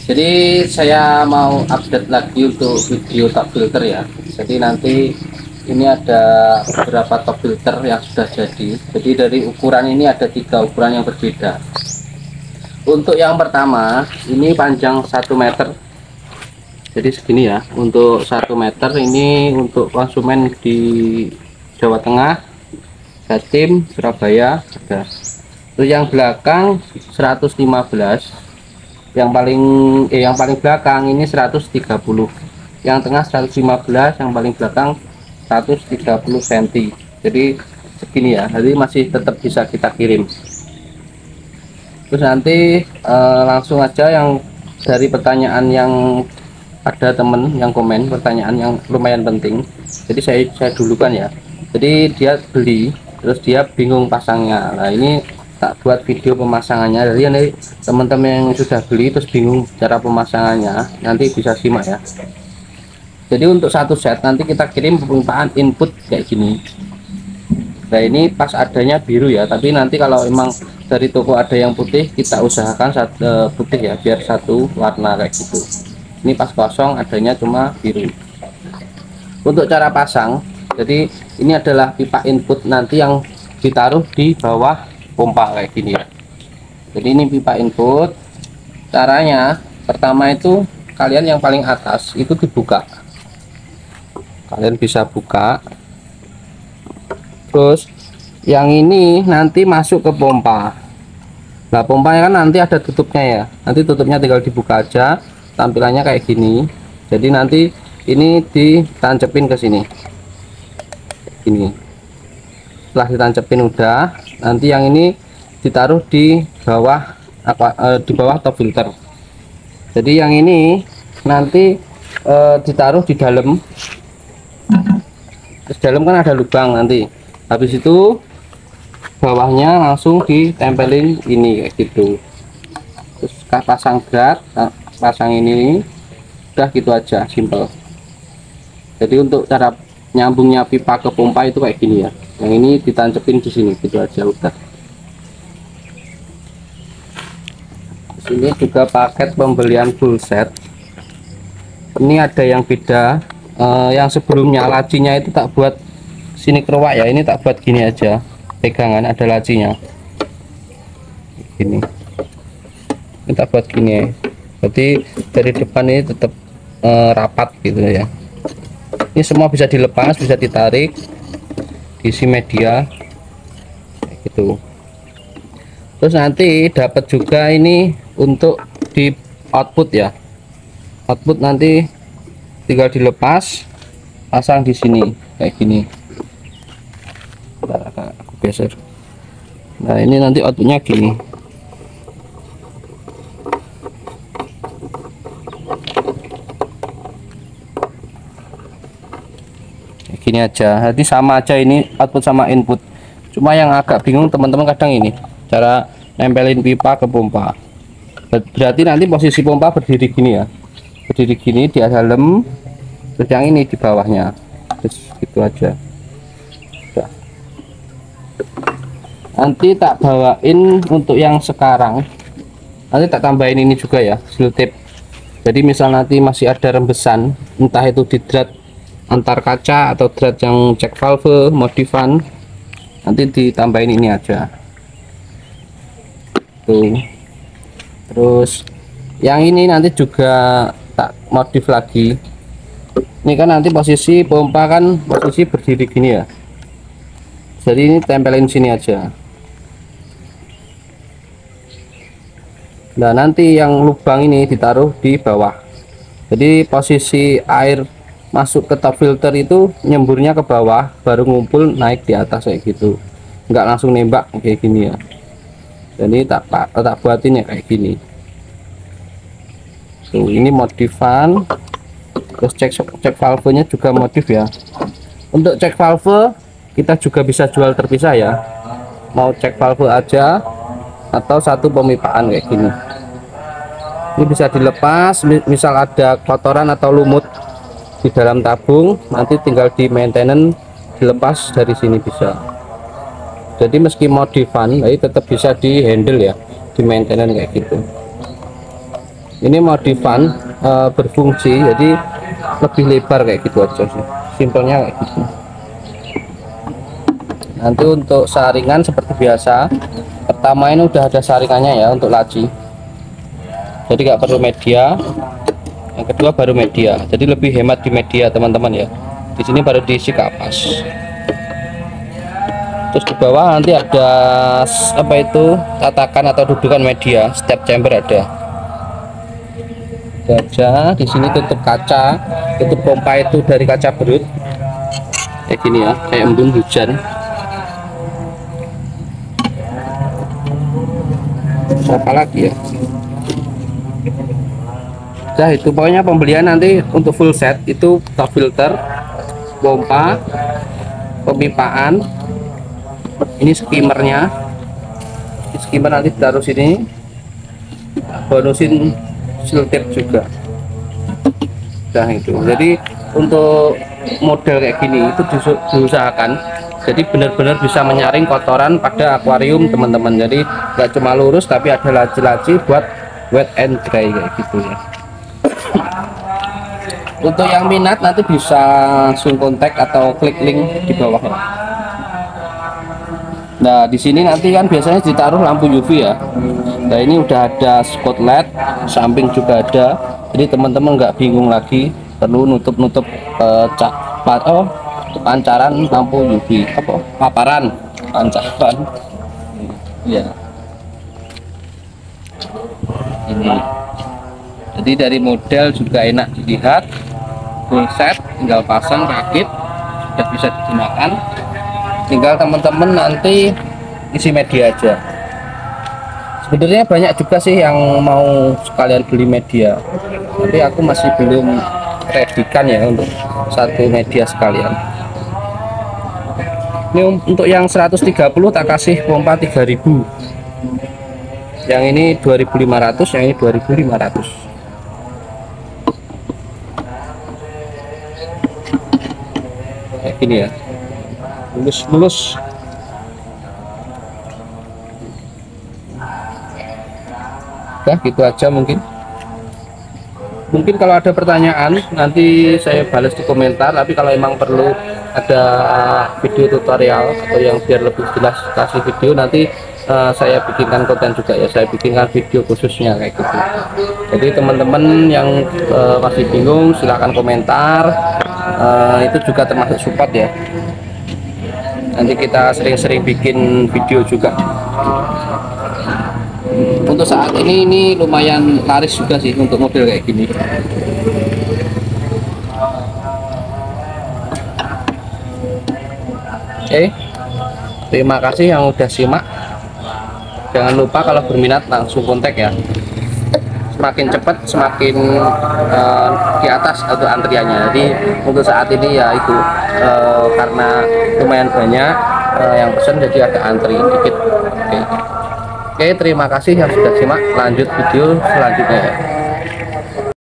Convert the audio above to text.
Jadi saya mau update lagi untuk video top filter ya. Jadi nanti ini ada beberapa top filter yang sudah jadi. Jadi dari ukuran ini ada 3 ukuran yang berbeda. Untuk yang pertama ini panjang 1 meter. Jadi segini ya. Untuk 1 meter ini untuk konsumen di Jawa Tengah, Jatim, Surabaya ada. Terus yang belakang 115. Yang paling belakang ini 130, yang tengah 115, yang paling belakang 130 cm. Jadi segini ya, jadi masih tetap bisa kita kirim. Terus nanti langsung aja yang dari pertanyaan yang ada temen yang komen pertanyaan yang lumayan penting. Jadi saya dulukan ya. Jadi dia beli terus dia bingung pasangnya. Nah ini tak buat video pemasangannya. Jadi nanti teman-teman yang sudah beli terus bingung cara pemasangannya nanti bisa simak ya. Jadi untuk satu set nanti kita kirim permintaan input kayak gini. Nah ini pas adanya biru ya, tapi nanti kalau emang dari toko ada yang putih kita usahakan putih ya biar satu warna kayak gitu. Ini pas kosong adanya cuma biru. Untuk cara pasang, jadi ini adalah pipa input nanti yang ditaruh di bawah pompa kayak gini ya. Jadi ini pipa input. Caranya pertama itu kalian yang paling atas itu dibuka, kalian bisa buka. Terus yang ini nanti masuk ke pompa. Nah pompanya kan nanti ada tutupnya ya, nanti tutupnya tinggal dibuka aja, tampilannya kayak gini. Jadi nanti ini ditancepin ke sini gini. Setelah ditancepin udah, nanti yang ini ditaruh di bawah di bawah top filter. Jadi yang ini nanti ditaruh di dalam. Terus dalam kan ada lubang nanti. Habis itu bawahnya langsung ditempelin ini kayak gitu. Terus pasang guard, pasang ini, udah gitu aja, simple. Jadi untuk cara nyambungnya pipa ke pompa itu kayak gini ya. Yang ini ditancepin di sini gitu aja udah. Ini juga paket pembelian full set. Ini ada yang beda. Yang sebelumnya lacinya itu tak buat sini keruak ya, ini tak buat gini aja, pegangan ada lacinya gini. Ini tak buat gini, jadi dari depan ini tetap rapat gitu ya. Ini semua bisa dilepas, bisa ditarik, diisi media kayak gitu. Terus nanti dapat juga ini untuk di output ya, output nanti tinggal dilepas, pasang di sini kayak gini. Bentar, aku geser. Nah ini nanti outputnya gini. Gini aja, jadi sama aja ini output sama input. Cuma yang agak bingung teman-teman kadang ini cara nempelin pipa ke pompa. Berarti nanti posisi pompa berdiri gini ya, berdiri gini di dalam, terus yang ini di bawahnya, terus gitu aja. Udah. Nanti tak bawain untuk yang sekarang, nanti tak tambahin ini juga ya, seal tape. Jadi misal nanti masih ada rembesan, entah itu di drat antar kaca atau drat yang cek valve modifan, nanti ditambahin ini aja tuh. Terus yang ini nanti juga tak modif lagi. Ini kan nanti posisi pompa kan posisi berdiri gini ya, jadi ini tempelin sini aja. Nah nanti yang lubang ini ditaruh di bawah, jadi posisi air masuk ke top filter itu nyemburnya ke bawah, baru ngumpul naik di atas kayak gitu, nggak langsung nembak kayak gini ya. Jadi tak buatin ya kayak gini. Tuh, ini modifan. Terus cek valvenya juga modif ya. Untuk cek valve kita juga bisa jual terpisah ya, mau cek valve aja atau satu pemipaan kayak gini. Ini bisa dilepas, misal ada kotoran atau lumut di dalam tabung, nanti tinggal di maintenance, dilepas dari sini bisa. Jadi meski modifan tapi tetap bisa di handle ya, di maintenance kayak gitu. Ini modifan berfungsi, jadi lebih lebar kayak gitu aja sih, simpelnya kayak gitu. Nanti untuk saringan seperti biasa, pertama ini udah ada saringannya ya untuk laci, jadi nggak perlu media. Yang kedua baru media, jadi lebih hemat di media teman-teman ya. Di sini baru diisi kapas. Terus di bawah nanti ada apa itu, tatakan atau dudukan media, step chamber ada. Aja di sini tutup kaca, tutup pompa itu dari kaca berut kayak gini ya, kayak embun hujan. Apa lagi ya, nah itu pokoknya pembelian nanti untuk full set itu top filter, pompa, pemipaan, ini skimmernya. Skimmer nanti taruh sini, bonusin seal tape juga. Nah itu, jadi untuk model kayak gini itu diusahakan jadi benar-benar bisa menyaring kotoran pada akuarium teman-teman. Jadi nggak cuma lurus tapi ada laci-laci buat wet and dry kayak gitu ya. Untuk yang minat nanti bisa langsung kontak atau klik link di bawah ya. Nah di sini nanti kan biasanya ditaruh lampu UV ya. Nah ini udah ada spot LED, samping juga ada, jadi teman-teman nggak bingung lagi perlu nutup pancaran lampu UV, apa paparan pancaran ya. Ini jadi dari model juga enak dilihat, full set, tinggal pasang rakit sudah bisa digunakan. Tinggal teman-teman nanti isi media aja. Sebenarnya banyak juga sih yang mau sekalian beli media, tapi aku masih belum redikan ya untuk satu media sekalian. Ini untuk yang 130 tak kasih pompa 3000, yang ini 2500, yang ini 2500. Kayak gini ya, mulus-mulus. Nah gitu aja mungkin kalau ada pertanyaan nanti saya balas di komentar, tapi kalau emang perlu ada video tutorial atau yang biar lebih jelas kasih video, nanti saya bikinkan konten juga ya, saya bikinkan video khususnya kayak gitu. Jadi teman-teman yang masih bingung silahkan komentar, itu juga termasuk support ya. Nanti kita sering-sering bikin video juga. Untuk saat ini lumayan laris juga sih untuk model kayak gini. Oke, terima kasih yang udah simak. Jangan lupa kalau berminat langsung kontak ya. Semakin cepat semakin di atas untuk antriannya. Jadi untuk saat ini ya itu karena lumayan banyak yang pesen, jadi agak antri dikit. Oke, terima kasih yang sudah simak. Lanjut video selanjutnya ya.